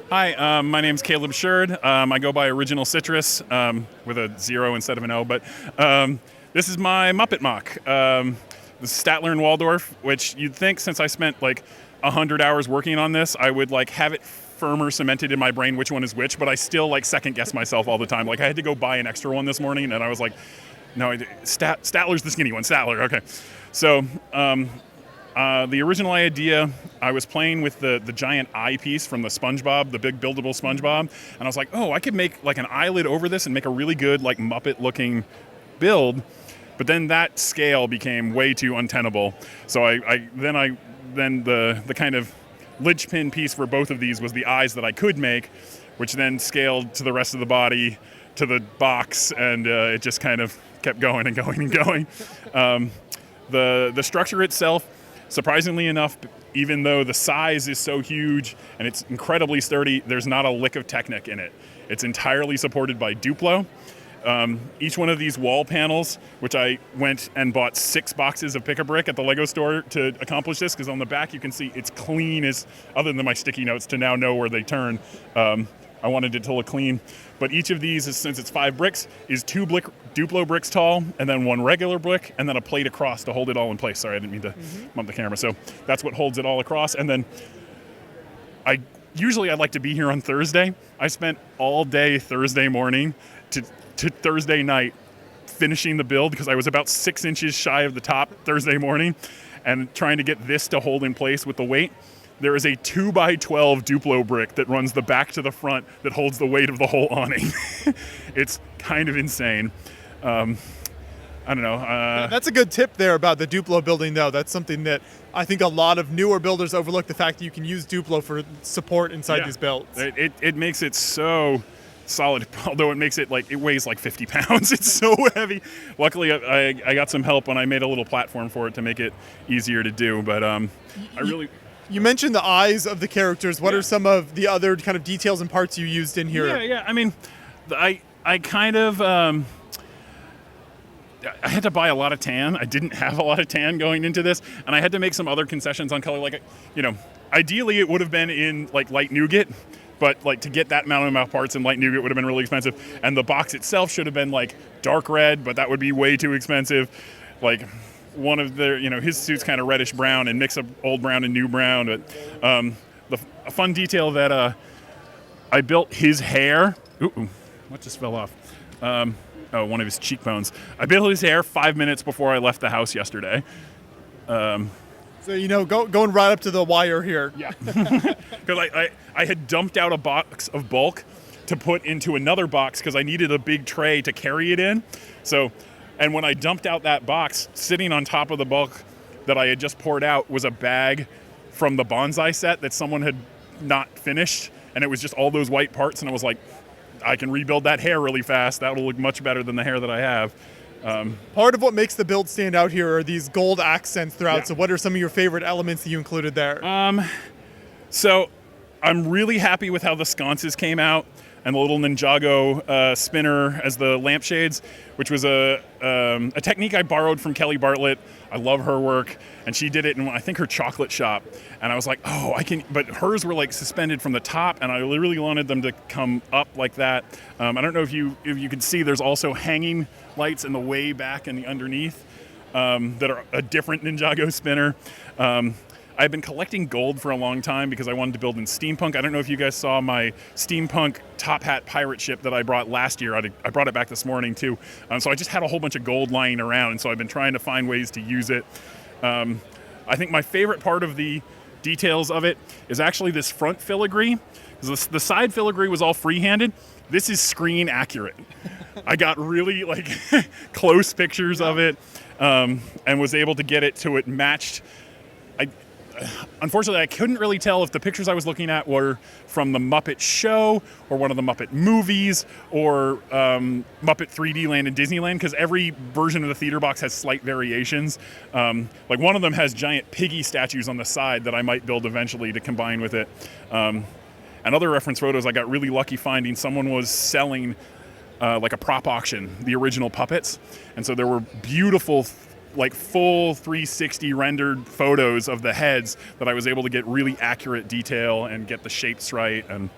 Hi, my name's Caleb Sheard. I go by Original Citrus with a 0 instead of an O, but this is my Muppet mock. This is Statler and Waldorf, which you'd think since I spent like 100 hours working on this, I would like have it firmer cemented in my brain which one is which, but I still like second guess myself all the time. Like I had to go buy an extra one this morning, and I was like, no, Statler's the skinny one. Statler, okay. So the original idea, I was playing with the giant eye piece from the SpongeBob, the big buildable SpongeBob, and I was like, oh, I could make like an eyelid over this and make a really good like Muppet-looking build. But then that scale became way too untenable. So then the kind of linchpin piece for both of these was the eyes that I could make, which then scaled to the rest of the body, to the box, and it just kind of kept going and going and going. The structure itself, surprisingly enough, even though the size is so huge and it's incredibly sturdy, there's not a lick of Technic in it. It's entirely supported by Duplo. Each one of these wall panels, which I went and bought 6 boxes of Pick-a-Brick at the Lego store to accomplish this, because on the back you can see it's clean as, other than my sticky notes to now know where they turn. I wanted it to look clean. But each of these, since it's 5 bricks, is 2 Duplo bricks tall, and then 1 regular brick, and then a plate across to hold it all in place. Sorry, I didn't mean to bump the camera. So that's what holds it all across. And then usually I'd like to be here on Thursday. I spent all day Thursday morning to Thursday night finishing the build because I was about 6 inches shy of the top Thursday morning and trying to get this to hold in place with the weight. There is a 2x12 Duplo brick that runs the back to the front that holds the weight of the whole awning. It's kind of insane. I don't know. That's a good tip there about the Duplo building, though. That's something that I think a lot of newer builders overlook, the fact that you can use Duplo for support inside these builds. It makes it so solid, although it makes it like, it weighs like 50 pounds. It's so heavy. Luckily, I got some help when I made a little platform for it to make it easier to do, but You mentioned the eyes of the characters. What are some of the other kind of details and parts you used in here? Yeah. I mean, I kind of, I had to buy a lot of tan. I didn't have a lot of tan going into this, and I had to make some other concessions on color. Like, ideally it would have been in like light nougat, but like to get that amount of parts in light nougat would have been really expensive. And the box itself should have been like dark red, but that would be way too expensive. Like, one of their, his suit's kind of reddish brown and mix up old brown and new brown. But a fun detail that I built his hair. Ooh, what just fell off? One of his cheekbones. I built his hair 5 minutes before I left the house yesterday. So, going right up to the wire here. Yeah. Because I had dumped out a box of bulk to put into another box because I needed a big tray to carry it in. And when I dumped out that box, sitting on top of the bulk that I had just poured out was a bag from the bonsai set that someone had not finished. And it was just all those white parts. And I was like, I can rebuild that hair really fast. That will look much better than the hair that I have. Part of what makes the build stand out here are these gold accents throughout. Yeah. So what are some of your favorite elements that you included there? So I'm really happy with how the sconces came out. And the little Ninjago spinner as the lampshades, which was a technique I borrowed from Kelly Bartlett. I love her work, and she did it in, I think, her chocolate shop. And I was like, oh, I can, but hers were like suspended from the top, and I really wanted them to come up like that. I don't know if you can see, there's also hanging lights in the way back and the underneath that are a different Ninjago spinner. I've been collecting gold for a long time because I wanted to build in steampunk. I don't know if you guys saw my steampunk top hat pirate ship that I brought last year. I brought it back this morning too. So I just had a whole bunch of gold lying around, and so I've been trying to find ways to use it. I think my favorite part of the details of it is actually this front filigree. The side filigree was all freehanded. This is screen accurate. I got really like close pictures of it and was able to get it to it matched. Unfortunately, I couldn't really tell if the pictures I was looking at were from the Muppet show or one of the Muppet movies or Muppet 3D Land and Disneyland, because every version of the theater box has slight variations. Like one of them has giant piggy statues on the side that I might build eventually to combine with it. And other reference photos, I got really lucky finding someone was selling like a prop auction, the original puppets. And so there were beautiful like full 360 rendered photos of the heads that I was able to get really accurate detail and get the shapes right. And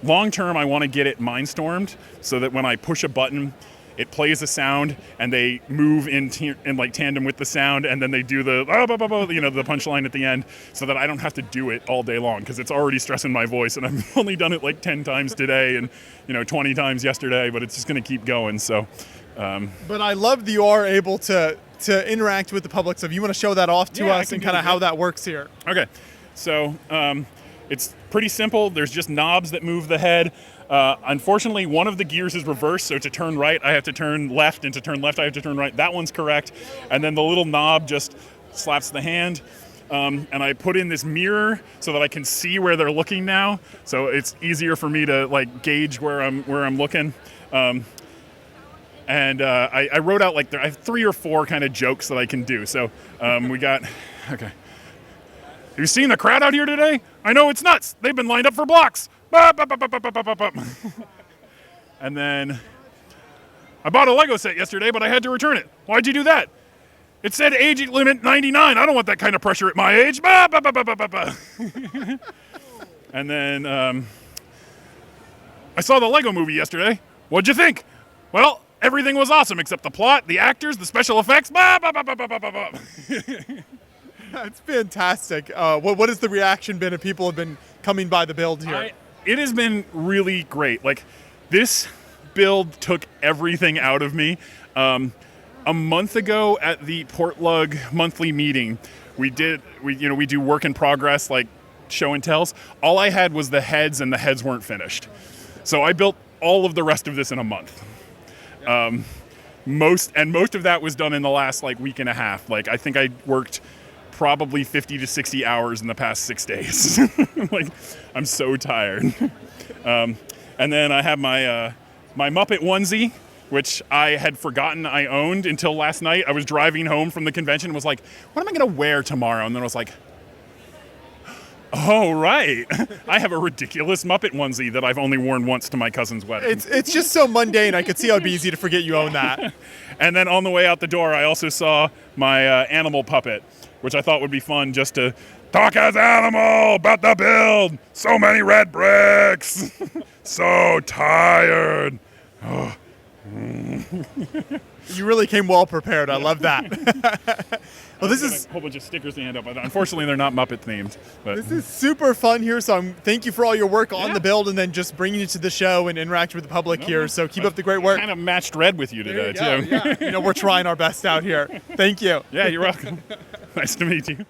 long term, I want to get it mindstormed so that when I push a button, it plays a sound and they move in like tandem with the sound, and then they do the the punchline at the end, so that I don't have to do it all day long, because it's already stressing my voice, and I've only done it like 10 times today and 20 times yesterday, but it's just going to keep going. So but I love that you are able to interact with the public. So if you want to show that off to us and kind of how that works here. Okay, so it's pretty simple. There's just knobs that move the head. Unfortunately, one of the gears is reversed, so to turn right, I have to turn left, and to turn left, I have to turn right. That one's correct. And then the little knob just slaps the hand. And I put in this mirror so that I can see where they're looking now. So it's easier for me to like gauge where I'm looking. I wrote out I have 3 or 4 kind of jokes that I can do. So we got, okay. Have you seen the crowd out here today? I know it's nuts. They've been lined up for blocks. And then I bought a Lego set yesterday, but I had to return it. Why'd you do that? It said age limit 99. I don't want that kind of pressure at my age. And then I saw the Lego movie yesterday. What'd you think? Well, everything was awesome except the plot, the actors, the special effects. That's fantastic. What has the reaction been if people have been coming by the build here? It has been really great. Like, this build took everything out of me. A month ago at the Portlug monthly meeting, we do work in progress, like show and tells. All I had was the heads, and the heads weren't finished. So I built all of the rest of this in a month. Most of that was done in the last week and a half. Like, I think I worked probably 50 to 60 hours in the past 6 days. I'm so tired. And then I have my Muppet onesie, which I had forgotten I owned until last night. I was driving home from the convention and was like, what am I going to wear tomorrow? And then I was like, oh, right. I have a ridiculous Muppet onesie that I've only worn once to my cousin's wedding. It's just so mundane. I could see how it'd be easy to forget you own that. And then on the way out the door, I also saw my animal puppet, which I thought would be fun just to talk as animal about the build. So many red bricks. So tired. Oh. You really came well prepared. I love that. Well, this is a whole bunch of stickers to hand out, but unfortunately they're not Muppet themed. But this is super fun here. So thank you for all your work on the build, and then just bringing it to the show and interacting with the public here. So keep up the great work. Kind of matched red with you today too. Yeah. We're trying our best out here. Thank you. Yeah, you're welcome. Nice to meet you.